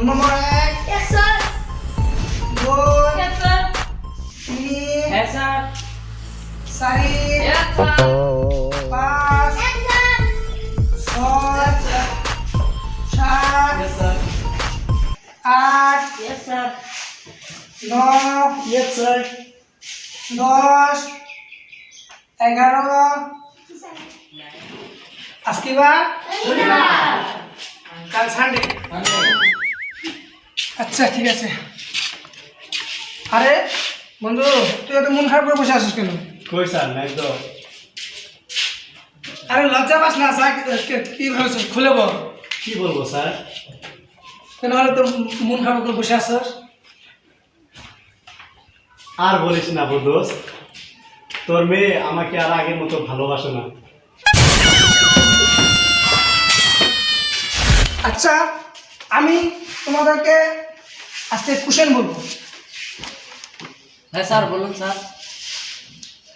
নম্বর 1 Yes, sir. 2 Yes, sir. 3 Yes, sir. 4 Yes, sir. 5 Yes, sir. 6 7 Yes, sir. 8 Yes, sir. 9 Yes, sir. 10 11 আজকে বার কাল Sunday আচ্ছা ঠিক আছে আরে বন্ধু তুই এত মন খারাপ করে বসে আছিস কেন কই স্যার নাই তো। আরে লজ্জা পাস না স্যার কি ভাবছিস খুলে বল কি বলবো স্যার? কেন হলে তোর মন খারাপ করে বসে আছিস আর বলিস না দোস্ত, তোর মেয়ে আমাকে আর আগের মতো ভালোবাসে না। আচ্ছা আমি তোমাদেরকে আজকে কোশ্চেন বলবো হ্যাঁ স্যার বলুন স্যার।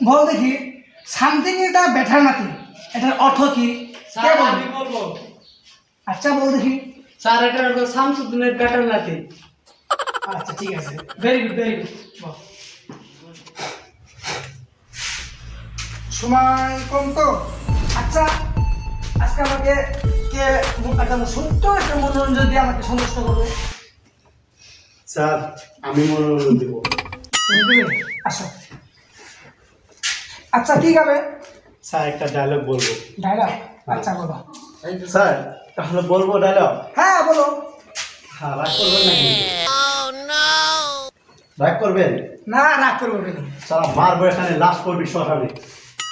বল দেখি সামথিং এটা বেটার নাথিং এটার অর্থ কি কে বলবে? বলবো আচ্ছা বল দেখি স্যার এটা হলো শামসুদ্দিনের ব্যাটার নাতি। আচ্ছা ঠিক আছে ভেরি গুড বল সময় কম তো আচ্ছা আজকে আমাকে কে একটা ছোট্ট একটা মনোরঞ্জন দিয়ে আমাকে সন্তুষ্ট করবে স্যার আমি মনোরঞ্জন দিব। তুমি দিবে আসো আচ্ছা ঠিক আছে স্যার একটা ডায়লগ বলবো। ডায়লগ আচ্ছা বলো স্যার তাহলে বলবো ডায়লগ? হ্যাঁ বলো হ্যাঁ, রাগ করবেন নাকি? রাগ করবেন? না রাগ করবো কেন স্যার মারবো এখানে, লাশ করবি শ্মশানে।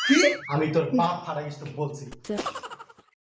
কি আমি তোর বাপ ফাটা কিছু বলছি।